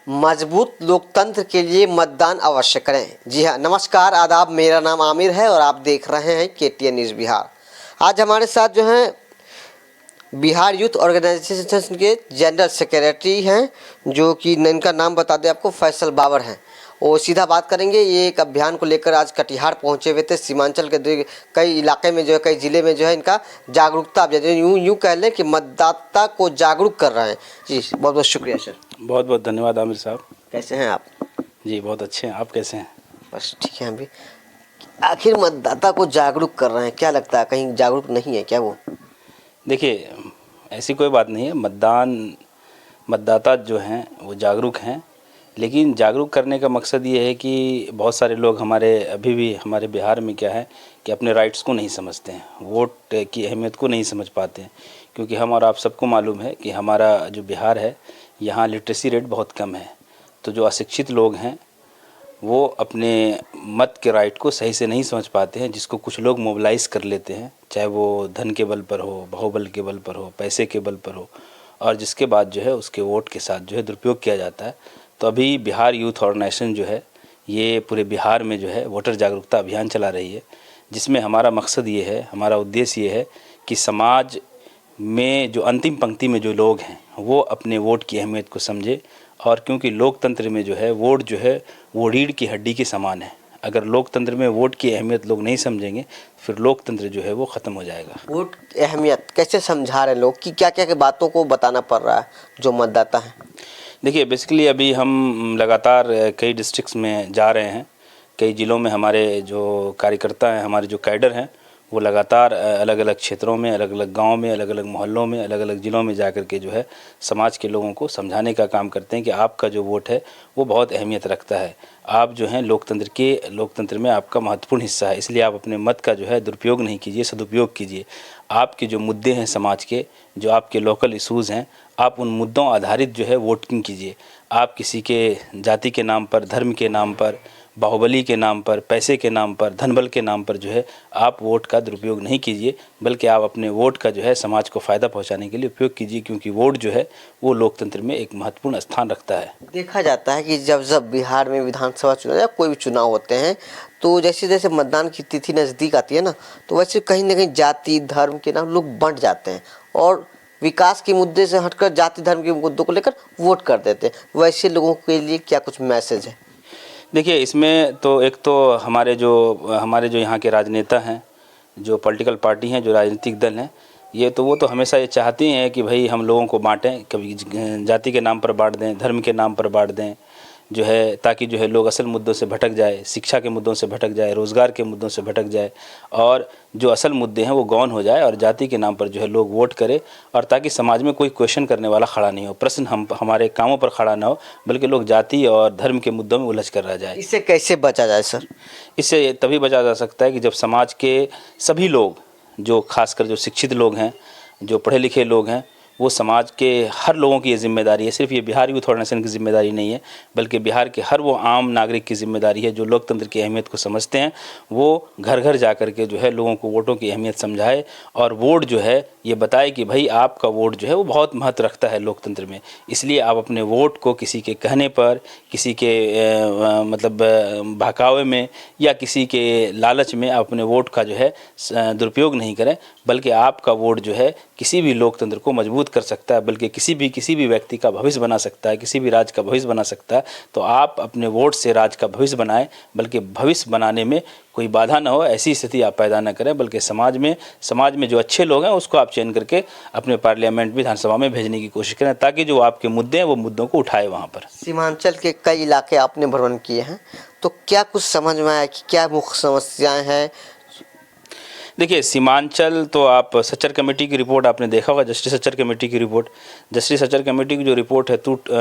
मजबूत लोकतंत्र के लिए मतदान अवश्य करें। जी हाँ, नमस्कार, आदाब। मेरा नाम आमिर है और आप देख रहे हैं KTN न्यूज़ बिहार। आज हमारे साथ जो हैं बिहार यूथ ऑर्गेनाइजेशन के जनरल सेक्रेटरी हैं, जो कि इनका नाम बता दें आपको, फैसल बाबर हैं। और सीधा बात करेंगे, ये एक अभियान को लेकर आज कटिहार पहुंचे हुए थे। सीमांचल के कई इलाके में जो है, कई ज़िले में जो है इनका जागरूकता अभियान, यूँ कह लें कि मतदाता को जागरूक कर रहे हैं। जी बहुत बहुत शुक्रिया सर। बहुत बहुत धन्यवाद आमिर साहब। कैसे हैं आप? जी बहुत अच्छे हैं, आप कैसे हैं? बस ठीक है। हम भी आखिर मतदाता को जागरूक कर रहे हैं, क्या लगता है कहीं जागरूक नहीं है क्या वो? देखिए, ऐसी कोई बात नहीं है। मतदाता जो हैं वो जागरूक हैं, लेकिन जागरूक करने का मकसद ये है कि बहुत सारे लोग अभी भी हमारे बिहार में क्या है कि अपने राइट्स को नहीं समझते हैं, वोट की अहमियत को नहीं समझ पाते हैं। क्योंकि हम और आप सबको मालूम है कि हमारा जो बिहार है, यहाँ लिटरेसी रेट बहुत कम है। तो जो अशिक्षित लोग हैं वो अपने मत के राइट को सही से नहीं समझ पाते हैं, जिसको कुछ लोग मोबिलाइज़ कर लेते हैं, चाहे वो धन के बल पर हो, बाहुबल के बल पर हो, पैसे के बल पर हो, और जिसके बाद जो है उसके वोट के साथ जो है दुरुपयोग किया जाता है। तो अभी बिहार यूथ ऑर्गेनाइजेशन जो है ये पूरे बिहार में जो है वोटर जागरूकता अभियान चला रही है, जिसमें हमारा मकसद ये है, हमारा उद्देश्य ये है कि समाज में जो अंतिम पंक्ति में जो लोग हैं वो अपने वोट की अहमियत को समझे। और क्योंकि लोकतंत्र में जो है वोट जो है वो रीढ़ की हड्डी के समान है। अगर लोकतंत्र में वोट की अहमियत लोग नहीं समझेंगे, फिर लोकतंत्र जो है वो ख़त्म हो जाएगा। वोट की अहमियत कैसे समझा रहे लोग कि क्या क्या बातों को बताना पड़ रहा है जो मतदाता है? देखिए, बेसिकली अभी हम लगातार कई डिस्ट्रिक्ट्स में जा रहे हैं, कई ज़िलों में हमारे जो कार्यकर्ता हैं, हमारे जो कैडर हैं, वो लगातार अलग अलग क्षेत्रों में, अलग अलग गांव में, अलग अलग मोहल्लों में, अलग अलग ज़िलों में जाकर के जो है समाज के लोगों को समझाने का काम करते हैं कि आपका जो वोट है वो बहुत अहमियत रखता है। आप जो हैं लोकतंत्र में आपका महत्वपूर्ण हिस्सा है, इसलिए आप अपने मत का जो है दुरुपयोग नहीं कीजिए, सदुपयोग कीजिए। आपके जो मुद्दे हैं समाज के, जो आपके लोकल इशूज़ हैं, आप उन मुद्दों आधारित जो है वोटिंग कीजिए। आप किसी के जाति के नाम पर, धर्म के नाम पर, बाहुबली के नाम पर, पैसे के नाम पर, धनबल के नाम पर जो है आप वोट का दुरुपयोग नहीं कीजिए, बल्कि आप अपने वोट का जो है समाज को फ़ायदा पहुंचाने के लिए उपयोग कीजिए। क्योंकि वोट जो है वो लोकतंत्र में एक महत्वपूर्ण स्थान रखता है। देखा जाता है कि जब जब बिहार में विधानसभा चुनाव या कोई भी चुनाव होते हैं, तो जैसे जैसे मतदान की तिथि नज़दीक आती है ना, तो वैसे कहीं ना कहीं जाति धर्म के नाम लोग बंट जाते हैं और विकास के मुद्दे से हटकर जाति धर्म के मुद्दों को लेकर वोट कर देते हैं। वैसे लोगों के लिए क्या कुछ मैसेज है? देखिए, इसमें तो एक तो हमारे जो यहाँ के राजनेता हैं, जो पॉलिटिकल पार्टी हैं, जो राजनीतिक दल हैं, वो तो हमेशा ये चाहती हैं कि भाई हम लोगों को बांटें, कभी जाति के नाम पर बांट दें, धर्म के नाम पर बांट दें, जो है ताकि जो है लोग असल मुद्दों से भटक जाए, शिक्षा के मुद्दों से भटक जाए, रोज़गार के मुद्दों से भटक जाए, और जो असल मुद्दे हैं वो गौन हो जाए, और जाति के नाम पर जो है लोग वोट करें, और ताकि समाज में कोई क्वेश्चन करने वाला खड़ा नहीं हो, प्रश्न हमारे कामों पर खड़ा ना हो, बल्कि लोग जाति और धर्म के मुद्दों में उलझ कर रह जाए। इससे कैसे बचा जाए सर? इससे तभी बचा जा सकता है कि जब समाज के सभी लोग, जो खासकर जो शिक्षित लोग हैं, जो पढ़े लिखे लोग हैं, वो समाज के हर लोगों की ये जिम्मेदारी है। सिर्फ ये बिहार यूथ ऑर्गेनाइजेशन की जिम्मेदारी नहीं है, बल्कि बिहार के हर वो आम नागरिक की जिम्मेदारी है जो लोकतंत्र की अहमियत को समझते हैं। वो घर घर जा कर के जो है लोगों को वोटों की अहमियत समझाए, और वोट जो है ये बताए कि भाई आपका वोट जो है वो बहुत महत्व रखता है लोकतंत्र में। इसलिए आप अपने वोट को किसी के कहने पर, किसी के बहकावे में या किसी के लालच में अपने वोट का जो है दुरुपयोग नहीं करें, बल्कि आपका वोट जो है किसी भी लोकतंत्र को मजबूत कर सकता है, बल्कि किसी भी व्यक्ति का भविष्य बना सकता है, किसी भी राज्य का भविष्य बना सकता है। तो आप अपने वोट से राज्य का भविष्य बनाएं, बल्कि भविष्य बनाने में कोई बाधा ना हो, ऐसी स्थिति आप पैदा न करें, बल्कि समाज में जो अच्छे लोग हैं उसको आप चयन करके अपने पार्लियामेंट विधानसभा में भेजने की कोशिश करें, ताकि जो आपके मुद्दे हैं वो मुद्दों को उठाए वहाँ पर। सीमांचल के कई इलाके आपने भ्रमण किए हैं, तो क्या कुछ समझ में आया कि क्या मुख्य समस्याएं हैं? देखिए, सीमांचल तो आप सच्चर कमेटी की रिपोर्ट आपने देखा होगा, जस्टिस सच्चर कमेटी की रिपोर्ट। जस्टिस सच्चर कमेटी की जो रिपोर्ट है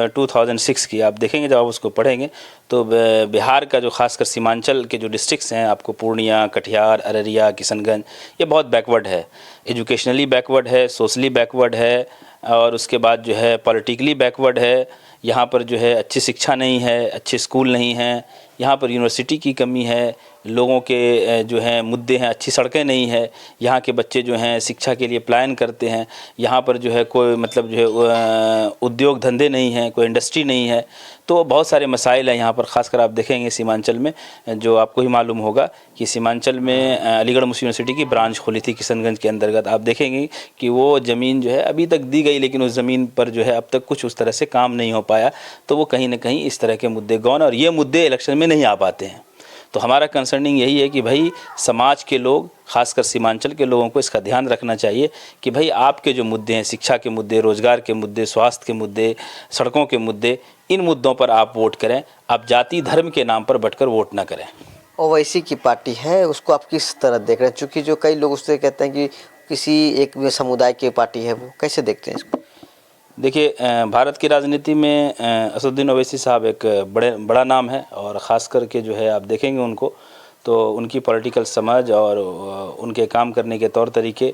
2006 की, आप देखेंगे जब आप उसको पढ़ेंगे तो बिहार का जो खासकर सीमांचल के जो डिस्ट्रिक्ट्स हैं, आपको पूर्णिया, कटिहार, अररिया, किशनगंज, ये बहुत बैकवर्ड है, एजुकेशनली बैकवर्ड है, सोशली बैकवर्ड है, और उसके बाद जो है पॉलिटिकली बैकवर्ड है। यहाँ पर जो है अच्छी शिक्षा नहीं है, अच्छे स्कूल नहीं हैं, यहाँ पर यूनिवर्सिटी की कमी है, लोगों के जो हैं मुद्दे हैं, अच्छी सड़कें नहीं है, यहाँ के बच्चे जो हैं शिक्षा के लिए पलायन करते हैं, यहाँ पर जो है कोई मतलब जो है उद्योग धंधे नहीं हैं, कोई इंडस्ट्री नहीं है। तो बहुत सारे मसाइल हैं यहाँ पर, ख़ासकर आप देखेंगे सीमांचल में, जो आपको ही मालूम होगा कि सीमांचल में अलीगढ़ मुस्लिम यूनिवर्सिटी की ब्रांच खोली थी किशनगंज के अंतर्गत। आप देखेंगे कि वो ज़मीन जो है अभी तक दी गई, लेकिन उस ज़मीन पर जो है अब तक कुछ उस तरह से काम नहीं हो पाया। तो वो कहीं ना कहीं इस तरह के मुद्दे गौन, और ये मुद्दे इलेक्शन में नहीं आ पाते हैं। तो हमारा कंसर्निंग यही है कि भाई समाज के लोग, खासकर सीमांचल के लोगों को इसका ध्यान रखना चाहिए कि भाई आपके जो मुद्दे हैं, शिक्षा के मुद्दे, रोजगार के मुद्दे, स्वास्थ्य के मुद्दे, सड़कों के मुद्दे, इन मुद्दों पर आप वोट करें। आप जाति धर्म के नाम पर बटकर वोट ना करें। ओवैसी की पार्टी है, उसको आप किस तरह देख रहे हैं? चूँकि जो कई लोग उससे कहते हैं कि किसी एक समुदाय की पार्टी है, वो कैसे देखते हैं इसको? देखिए, भारत की राजनीति में असदुद्दीन ओवैसी साहब एक बड़ा नाम है, और ख़ास करके जो है आप देखेंगे उनको तो उनकी पॉलिटिकल समझ और उनके काम करने के तौर तरीके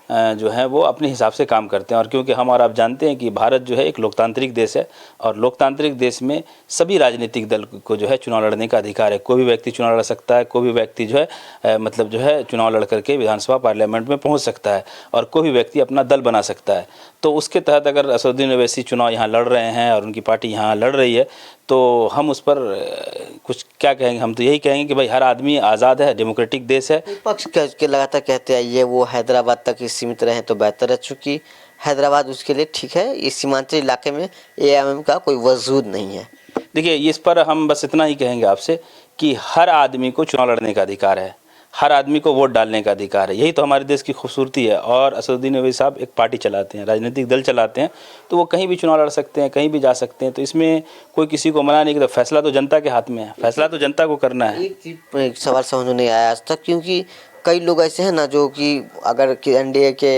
जो हैं वो अपने हिसाब से काम करते हैं। और क्योंकि हम और आप जानते हैं कि भारत जो है एक लोकतांत्रिक देश है, और लोकतांत्रिक देश में सभी राजनीतिक दल को जो है चुनाव लड़ने का अधिकार है। कोई भी व्यक्ति चुनाव लड़ सकता है, कोई भी व्यक्ति जो है मतलब जो है चुनाव लड़ करके विधानसभा पार्लियामेंट में पहुंच सकता है, और कोई भी व्यक्ति अपना दल बना सकता है। तो उसके तहत अगर असदुद्दीन ओवैसी चुनाव यहाँ लड़ रहे हैं और उनकी पार्टी यहाँ लड़ रही है, तो हम उस पर कुछ क्या कहेंगे? हम तो यही कहेंगे कि भाई हर आदमी आज़ाद है, डेमोक्रेटिक देश है। विपक्ष के लगातार कहते हैं ये वो हैदराबाद तक ही सीमित रहे तो बेहतर है, चूँकि हैदराबाद उसके लिए ठीक है, इस सीमांचल इलाके में एआईएम का कोई वजूद नहीं है। देखिए, इस पर हम बस इतना ही कहेंगे आपसे कि हर आदमी को चुनाव लड़ने का अधिकार है, हर आदमी को वोट डालने का अधिकार है। यही तो हमारे देश की खूबसूरती है। और असदुद्दीन ओवैसी साहब एक पार्टी चलाते हैं, राजनीतिक दल चलाते हैं, तो वो कहीं भी चुनाव लड़ सकते हैं, कहीं भी जा सकते हैं। तो इसमें कोई किसी को मना नहीं करता। फैसला तो जनता के हाथ में है, फैसला तो जनता को करना है। एक सवाल समझ में नहीं आया आज तक, क्योंकि कई लोग ऐसे हैं ना जो कि अगर एनडीए के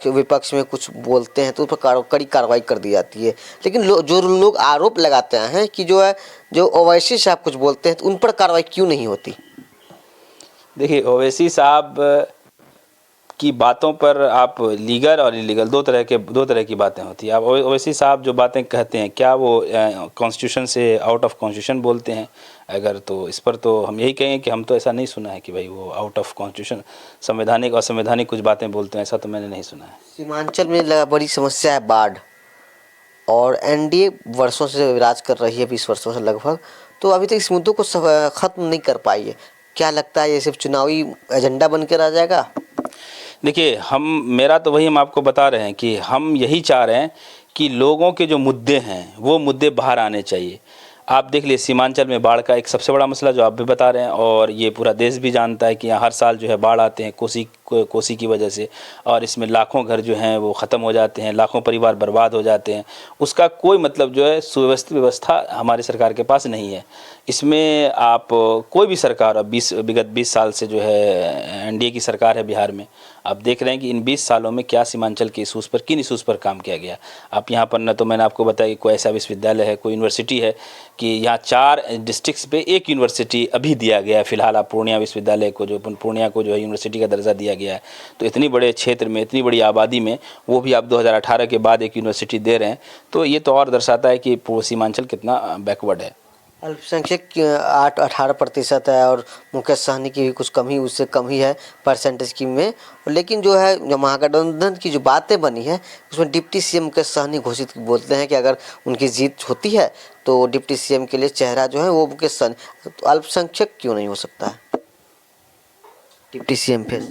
विपक्ष में कुछ बोलते हैं तो उस पर कड़ी कार्रवाई कर दी जाती है, लेकिन जो लोग आरोप लगाते हैं कि जो ओवैसी साहब कुछ बोलते हैं तो उन पर कार्रवाई क्यों नहीं होती? देखिए, ओवैसी साहब की बातों पर आप लीगल और इलीगल दो तरह की बातें होती हैं। आप ओवैसी साहब जो बातें कहते हैं, क्या वो कॉन्स्टिट्यूशन से आउट ऑफ कॉन्स्टिट्यूशन बोलते हैं? अगर तो इस पर तो हम यही कहेंगे कि हम तो ऐसा नहीं सुना है कि भाई वो आउट ऑफ कॉन्स्टिट्यूशन संवैधानिक और असंवैधानिक कुछ बातें बोलते हैं, ऐसा तो मैंने नहीं सुना है। सीमांचल में बड़ी समस्या है बाढ़, और एनडीए वर्षों से राज कर रही है, 20 वर्षों से लगभग, तो अभी तक इस मुद्दों को ख़त्म नहीं कर पाई है। क्या लगता है ये सिर्फ चुनावी एजेंडा बन के रह जाएगा? देखिए, मेरा तो वही हम आपको बता रहे हैं कि हम यही चाह रहे हैं कि लोगों के जो मुद्दे हैं वो मुद्दे बाहर आने चाहिए। आप देख लिए सीमांचल में बाढ़ का एक सबसे बड़ा मसला जो आप भी बता रहे हैं, और ये पूरा देश भी जानता है कि यहाँ हर साल जो है बाढ़ आते हैं कोसी की वजह से, और इसमें लाखों घर जो हैं वो ख़त्म हो जाते हैं, लाखों परिवार बर्बाद हो जाते हैं। उसका कोई मतलब जो है सुव्यवस्थित व्यवस्था हमारी सरकार के पास नहीं है। इसमें आप कोई भी सरकार, अब विगत 20 साल से जो है एनडीए की सरकार है बिहार में, आप देख रहे हैं कि इन 20 सालों में क्या सीमांचल के इशूज़ पर, किन इशूज़ पर काम किया गया। आप यहाँ पर न तो मैंने आपको बताया कि कोई ऐसा विश्वविद्यालय है, कोई यूनिवर्सिटी है कि यहाँ 4 डिस्ट्रिक्ट्स पे एक यूनिवर्सिटी अभी दिया गया है। फिलहाल आप पूर्णिया विश्वविद्यालय को पूर्णिया को जो है यूनिवर्सिटी का दर्जा दिया गया है। तो इतनी बड़े क्षेत्र में, इतनी बड़ी आबादी में वो भी आप 2018 के बाद एक यूनिवर्सिटी दे रहे हैं, तो ये तो और दर्शाता है कि सीमांचल कितना बैकवर्ड है। अल्पसंख्यक 18% है, और मुकेश सहनी की भी कुछ कम ही, उससे कम ही है परसेंटेज की में। लेकिन जो है जो महागठबंधन की जो बातें बनी है उसमें डिप्टी सीएम मुकेश सहनी घोषित बोलते हैं कि अगर उनकी जीत होती है तो डिप्टी सीएम के लिए चेहरा जो है वो मुकेश सहनी। तो अल्पसंख्यक क्यों नहीं हो सकता है डिप्टी सीएम? फिर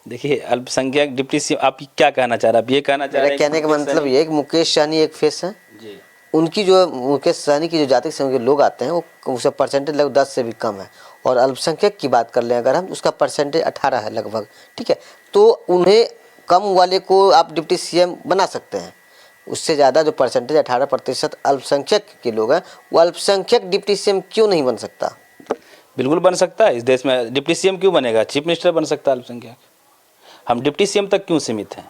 देखिए, अल्पसंख्यक डिप्टी सीएम, आप क्या कहना चाह रहे हैं? आप ये कहना चाह रहे हैं? कहने का मतलब ये है कि मुकेश सहनी एक फेस है जी। उनकी, जो मुकेश सहनी की जो जाति संघ के लोग आते हैं वो उसका परसेंटेज लगभग 10 से भी कम है, और अल्पसंख्यक की बात कर लें अगर हम, उसका परसेंटेज 18 है लगभग, ठीक है। तो उन्हें कम वाले को आप डिप्टी सीएम बना सकते हैं, उससे ज़्यादा जो परसेंटेज 18% अल्पसंख्यक के लोग हैं, वो अल्पसंख्यक डिप्टी सीएम क्यों नहीं बन सकता? बिल्कुल बन सकता है। इस देश में डिप्टी सीएम क्यों बनेगा? चीफ मिनिस्टर बन सकता है अल्पसंख्यक। हम डिप्टी सीएम तक क्यों सीमित हैं?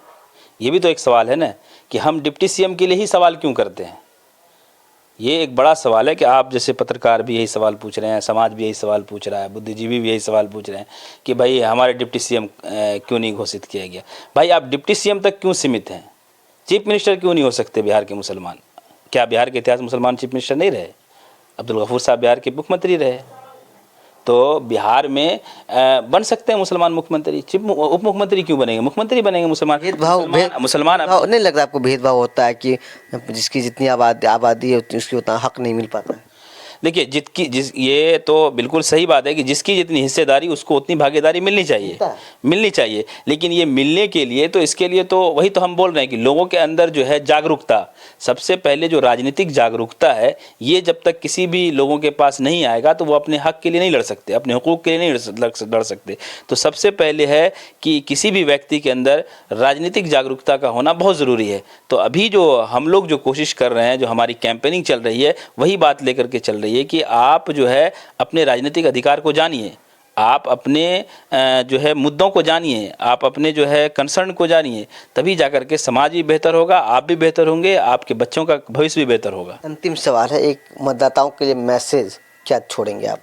ये भी तो एक सवाल है ना, कि हम डिप्टी सीएम के लिए ही सवाल क्यों करते हैं। ये एक बड़ा सवाल है कि आप जैसे पत्रकार भी यही सवाल पूछ रहे हैं, समाज भी यही सवाल पूछ रहा है, बुद्धिजीवी भी यही सवाल पूछ रहे हैं कि भाई हमारे डिप्टी सीएम क्यों नहीं घोषित किया गया। भाई आप डिप्टी सीएम तक क्यों सीमित हैं? चीफ मिनिस्टर क्यों नहीं हो सकते बिहार के मुसलमान? क्या बिहार के इतिहास में मुसलमान चीफ मिनिस्टर नहीं रहे? अब्दुल गफूर साहब बिहार के मुख्यमंत्री रहे। तो बिहार में बन सकते हैं मुसलमान मुख्यमंत्री, उप मुख्यमंत्री क्यों बनेंगे? मुख्यमंत्री बनेंगे मुसलमान। मुसलमान नहीं लगता आपको भेदभाव होता है कि जिसकी जितनी आबादी है उसकी उतना हक नहीं मिल पाता है? देखिए, ये तो बिल्कुल सही बात है कि जिसकी जितनी हिस्सेदारी उसको उतनी भागीदारी मिलनी चाहिए। लेकिन ये मिलने के लिए तो इसके लिए तो वही तो हम बोल रहे हैं कि लोगों के अंदर जो है जागरूकता, सबसे पहले जो राजनीतिक जागरूकता है, ये जब तक किसी भी लोगों के पास नहीं आएगा तो वो अपने हक के लिए नहीं लड़ सकते, अपने हुकूक के लिए नहीं लड़ सकते। तो सबसे पहले है कि किसी भी व्यक्ति के अंदर राजनीतिक जागरूकता का होना बहुत ज़रूरी है। तो अभी जो हम लोग जो कोशिश कर रहे हैं, जो हमारी कैंपेनिंग चल रही है, वही बात लेकर के चल रही है कि आप जो है अपने राजनीतिक अधिकार को जानिए, आप अपने जो है मुद्दों को जानिए, आप अपने जो है कंसर्न को जानिए, तभी जाकर के समाज भी बेहतर होगा, आप भी बेहतर होंगे, आपके बच्चों का भविष्य भी बेहतर होगा। अंतिम सवाल है, एक मतदाताओं के लिए मैसेज क्या छोड़ेंगे आप?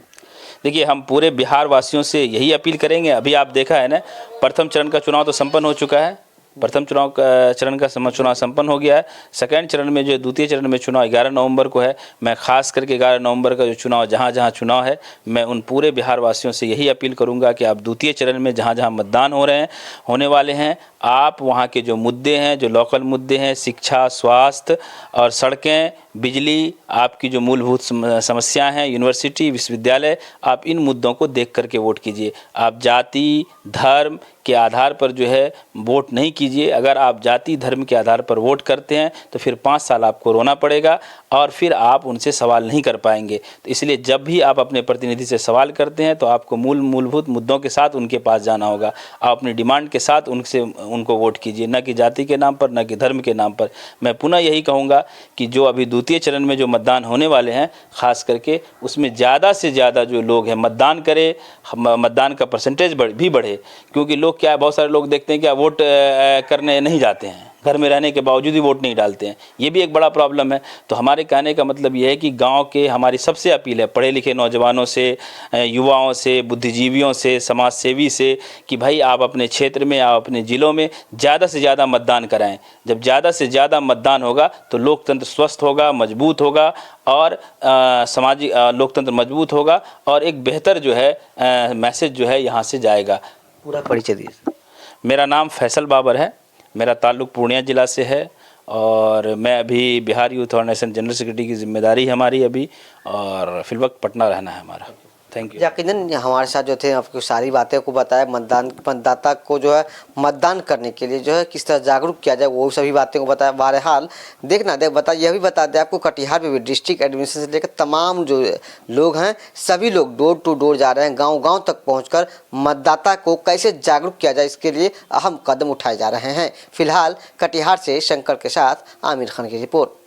देखिए, हम पूरे बिहार वासियों से यही अपील करेंगे। अभी आप देखा है ना, प्रथम चरण का चुनाव तो संपन्न हो चुका है, प्रथम चरण का चुनाव संपन्न हो गया है। सेकेंड चरण में जो द्वितीय चरण में चुनाव 11 नवंबर को है। मैं खास करके 11 नवंबर का जो चुनाव जहाँ जहाँ चुनाव है, मैं उन पूरे बिहार वासियों से यही अपील करूँगा कि आप द्वितीय चरण में जहाँ जहाँ मतदान होने वाले हैं, आप वहाँ के जो मुद्दे हैं, जो लोकल मुद्दे हैं, शिक्षा, स्वास्थ्य और सड़कें, बिजली, आपकी जो मूलभूत समस्याएं हैं, यूनिवर्सिटी, विश्वविद्यालय, आप इन मुद्दों को देख करके वोट कीजिए। आप जाति धर्म के आधार पर जो है वोट नहीं कीजिए। अगर आप जाति धर्म के आधार पर वोट करते हैं तो फिर 5 साल आपको रोना पड़ेगा और फिर आप उनसे सवाल नहीं कर पाएंगे। तो इसलिए जब भी आप अपने प्रतिनिधि से सवाल करते हैं तो आपको मूलभूत मुद्दों के साथ उनके पास जाना होगा। आप अपनी डिमांड के साथ उनको वोट कीजिए, न कि जाति के नाम पर, न कि धर्म के नाम पर। मैं पुनः यही कहूँगा कि जो अभी द्वितीय चरण में जो मतदान होने वाले हैं, खास करके उसमें ज़्यादा से ज़्यादा जो लोग हैं मतदान करें, मतदान का परसेंटेज भी बढ़े। क्योंकि लोग क्या है, बहुत सारे लोग देखते हैं क्या वोट करने नहीं जाते हैं, घर में रहने के बावजूद भी वोट नहीं डालते हैं। ये भी एक बड़ा प्रॉब्लम है। तो हमारे कहने का मतलब ये है कि गांव के, हमारी सबसे अपील है पढ़े लिखे नौजवानों से, युवाओं से, बुद्धिजीवियों से, समाज सेवी से, कि भाई आप अपने क्षेत्र में, आप अपने ज़िलों में ज़्यादा से ज़्यादा मतदान कराएं। जब ज़्यादा से ज़्यादा मतदान होगा तो लोकतंत्र स्वस्थ होगा, मजबूत होगा और सामाजिक लोकतंत्र मजबूत होगा और एक बेहतर जो है मैसेज जो है यहाँ से जाएगा। पूरा परिचय दीजिए। मेरा नाम फैसल बाबर है, मेरा ताल्लुक़ पूर्णिया ज़िला से है और मैं अभी Bihar youth organisation general secretary की जिम्मेदारी है हमारी अभी, और फिलवक्त पटना रहना है हमारा। Thank you. यकीनन हमारे साथ जो थे आपको सारी बातें को बताया, मतदाता को जो है मतदान करने के लिए जो है किस तरह जागरूक किया जाए, वो सभी बातें को बताया। बहरहाल यह भी बता दें आपको, कटिहार में भी डिस्ट्रिक्ट एडमिनिस्ट्रेशन से लेकर तमाम जो लोग हैं, सभी लोग डोर टू डोर जा रहे हैं, गाँव तक पहुँच मतदाता को कैसे जागरूक किया जाए, इसके लिए अहम कदम उठाए जा रहे हैं। फिलहाल कटिहार से शंकर के साथ आमिर खान की रिपोर्ट।